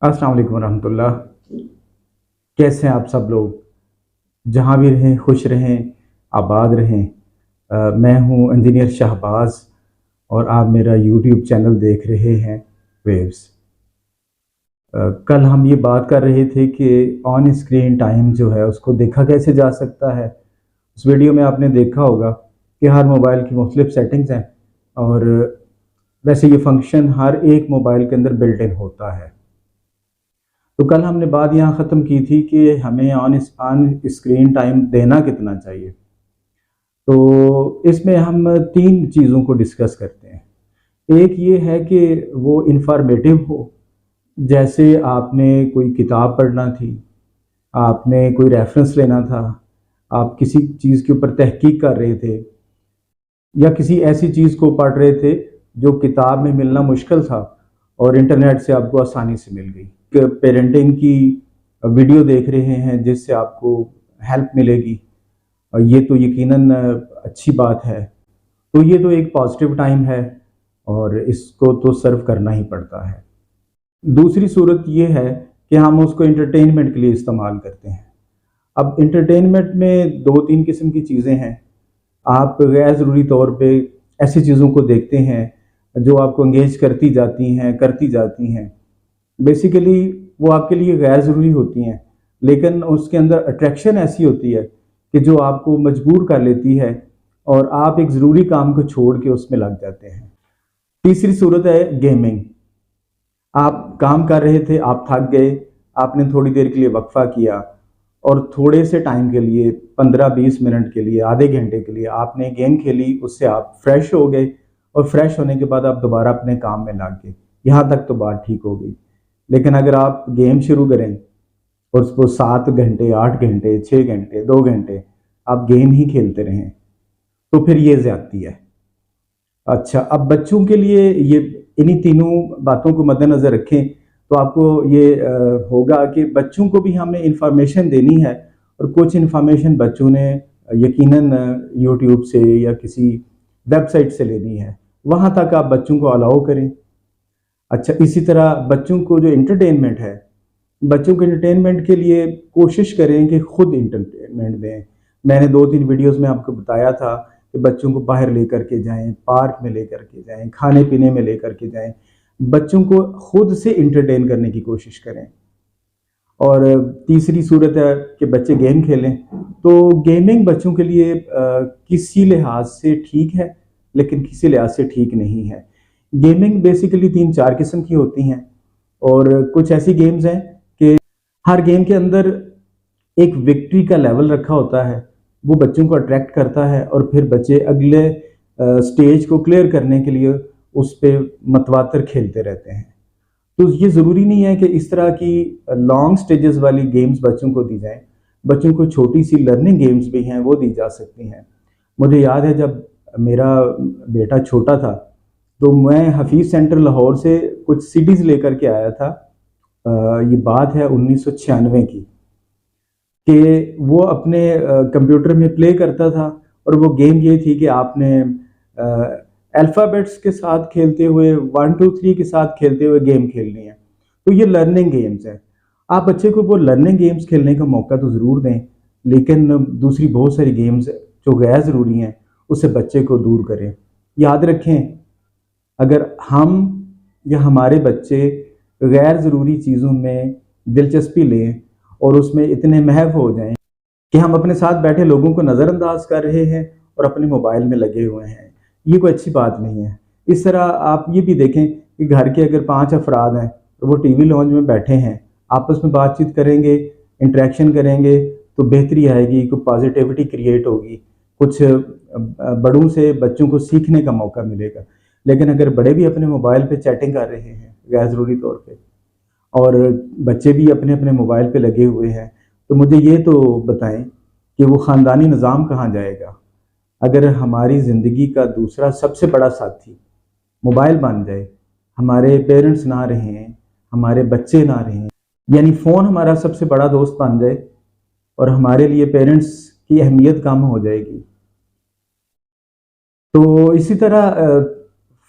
अस्सलाम वालेकुम रहमतुल्लाह। कैसे हैं आप सब लोग? जहाँ भी रहें खुश रहें, आबाद रहें। मैं हूँ इंजीनियर शहबाज और आप मेरा यूट्यूब चैनल देख रहे हैं वेव्स। कल हम ये बात कर रहे थे कि ऑन स्क्रीन टाइम जो है उसको देखा कैसे जा सकता है। उस वीडियो में आपने देखा होगा कि हर मोबाइल की मुख्तलिफ सेटिंग्स हैं और वैसे ये फंक्शन हर एक मोबाइल के अंदर बिल्ट इन होता है। तो कल हमने बात यहाँ ख़त्म की थी कि हमें ऑन स्क्रीन टाइम देना कितना चाहिए। तो इसमें हम तीन चीज़ों को डिस्कस करते हैं। एक ये है कि वो इंफॉर्मेटिव हो, जैसे आपने कोई किताब पढ़ना थी, आपने कोई रेफरेंस लेना था, आप किसी चीज़ के ऊपर तहकीक कर रहे थे या किसी ऐसी चीज़ को पढ़ रहे थे जो किताब में मिलना मुश्किल था और इंटरनेट से आपको आसानी से मिल गई। पेरेंटिंग की वीडियो देख रहे हैं जिससे आपको हेल्प मिलेगी, और ये तो यकीनन अच्छी बात है। तो ये तो एक पॉजिटिव टाइम है और इसको तो सर्व करना ही पड़ता है। दूसरी सूरत ये है कि हम उसको एंटरटेनमेंट के लिए इस्तेमाल करते हैं। अब एंटरटेनमेंट में दो तीन किस्म की चीज़ें हैं। आप गैर ज़रूरी तौर पे ऐसी चीज़ों को देखते हैं जो आपको इंगेज करती जाती हैं। बेसिकली वो आपके लिए गैर ज़रूरी होती हैं, लेकिन उसके अंदर अट्रैक्शन ऐसी होती है कि जो आपको मजबूर कर लेती है और आप एक ज़रूरी काम को छोड़ के उसमें लग जाते हैं। तीसरी सूरत है गेमिंग। आप काम कर रहे थे, आप थक गए, आपने थोड़ी देर के लिए वक्फा किया और थोड़े से टाइम के लिए 15-20 मिनट के लिए, आधे घंटे के लिए आपने गेम खेली, उससे आप फ्रेश हो गए और फ्रेश होने के बाद आप दोबारा अपने काम में लग गए। यहाँ तक तो बात ठीक हो गई। लेकिन अगर आप गेम शुरू करें और उसको 7 घंटे, 8 घंटे, 6 घंटे, 2 घंटे आप गेम ही खेलते रहें तो फिर ये ज़्यादती है। अच्छा, अब बच्चों के लिए ये इन्हीं तीनों बातों को मद्देनज़र रखें तो आपको ये होगा कि बच्चों को भी हमें इंफॉर्मेशन देनी है और कुछ इंफॉर्मेशन बच्चों ने यकीनन यूट्यूब से या किसी वेबसाइट से लेनी है, वहाँ तक आप बच्चों को अलाउ करें। अच्छा, इसी तरह बच्चों को जो एंटरटेनमेंट है, बच्चों के एंटरटेनमेंट के लिए कोशिश करें कि खुद एंटरटेनमेंट दें। मैंने 2-3 वीडियोस में आपको बताया था कि बच्चों को बाहर लेकर के जाएं, पार्क में लेकर के जाएं, खाने पीने में लेकर के जाएं, बच्चों को खुद से एंटरटेन करने की कोशिश करें। और तीसरी सूरत है कि बच्चे गेम खेलें। तो गेमिंग बच्चों के लिए किसी लिहाज से ठीक है, लेकिन किसी लिहाज से ठीक नहीं है। गेमिंग बेसिकली 3-4 किस्म की होती हैं और कुछ ऐसी गेम्स हैं कि हर गेम के अंदर एक विक्ट्री का लेवल रखा होता है, वो बच्चों को अट्रैक्ट करता है और फिर बच्चे अगले स्टेज को क्लियर करने के लिए उस पर मतवातर खेलते रहते हैं। तो ये ज़रूरी नहीं है कि इस तरह की लॉन्ग स्टेजेस वाली गेम्स बच्चों को दी जाएं। बच्चों को छोटी सी लर्निंग गेम्स भी हैं, वो दी जा सकती हैं। मुझे याद है जब मेरा बेटा छोटा था तो मैं हफीज़ सेंटर लाहौर से कुछ सीडीज़ लेकर के आया था। ये बात है 1996 की, कि वो अपने कंप्यूटर में प्ले करता था और वो गेम ये थी कि आपने अल्फ़ाबेट्स के साथ खेलते हुए 1 2 3 के साथ खेलते हुए गेम खेलनी है। तो ये लर्निंग गेम्स है। आप बच्चे को वो लर्निंग गेम्स खेलने का मौका तो ज़रूर दें, लेकिन दूसरी बहुत सारी गेम्स जो गैर ज़रूरी हैं उससे बच्चे को दूर करें। याद रखें, अगर हम या हमारे बच्चे गैर ज़रूरी चीज़ों में दिलचस्पी लें और उसमें इतने महव हो जाएं कि हम अपने साथ बैठे लोगों को नज़रअंदाज कर रहे हैं और अपने मोबाइल में लगे हुए हैं, ये कोई अच्छी बात नहीं है। इस तरह आप ये भी देखें कि घर के अगर 5 अफराद हैं तो वो टीवी लॉन्च में बैठे हैं, आपस में बातचीत करेंगे, इंटरेक्शन करेंगे तो बेहतरी आएगी, कोई पॉजिटिविटी क्रिएट होगी, कुछ बड़ों से बच्चों को सीखने का मौका मिलेगा। लेकिन अगर बड़े भी अपने मोबाइल पे चैटिंग कर रहे हैं गैर ज़रूरी तौर पे और बच्चे भी अपने अपने मोबाइल पे लगे हुए हैं, तो मुझे ये तो बताएं कि वो ख़ानदानी निज़ाम कहाँ जाएगा अगर हमारी ज़िंदगी का दूसरा सबसे बड़ा साथी मोबाइल बन जाए, हमारे पेरेंट्स ना रहें, हमारे बच्चे ना रहें, यानी फ़ोन हमारा सबसे बड़ा दोस्त बन जाए और हमारे लिए पेरेंट्स की अहमियत कम हो जाएगी। तो इसी तरह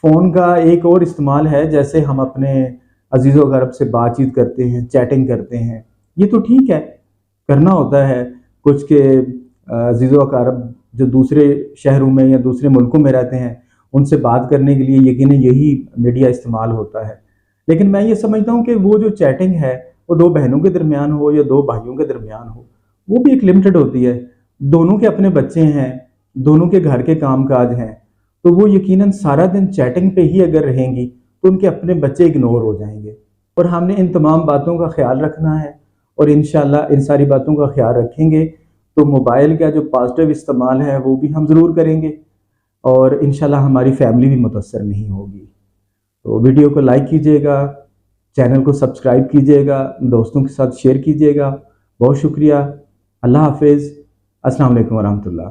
फ़ोन का एक और इस्तेमाल है, जैसे हम अपने عزیز و اقارب سے بات چیت کرتے ہیں، چیٹنگ کرتے ہیں، یہ تو ٹھیک ہے، کرنا ہوتا ہے کچھ کے عزیز و اقارب جو دوسرے شہروں میں یا دوسرے ملکوں میں رہتے ہیں ان سے بات کرنے کے لیے یقیناً یہی میڈیا استعمال ہوتا ہے۔ لیکن میں یہ سمجھتا ہوں کہ وہ جو چیٹنگ ہے وہ دو بہنوں کے درمیان ہو یا دو بھائیوں کے درمیان ہو، وہ بھی ایک لمٹڈ ہوتی ہے۔ دونوں کے اپنے بچے ہیں، دونوں کے گھر کے کام کاج ہیں، تو وہ یقیناً سارا دن چیٹنگ پہ ہی اگر رہیں گی تو ان کے اپنے بچے اگنور ہو جائیں گے۔ اور ہم نے ان تمام باتوں کا خیال رکھنا ہے، اور انشاءاللہ ان ساری باتوں کا خیال رکھیں گے تو موبائل کا جو پازیٹیو استعمال ہے وہ بھی ہم ضرور کریں گے، اور انشاءاللہ ہماری فیملی بھی متاثر نہیں ہوگی۔ تو ویڈیو کو لائک کیجیے گا، چینل کو سبسکرائب کیجیے گا، دوستوں کے ساتھ شیئر کیجیے گا۔ بہت شکریہ، اللہ حافظ، السلام علیکم ورحمۃ اللہ۔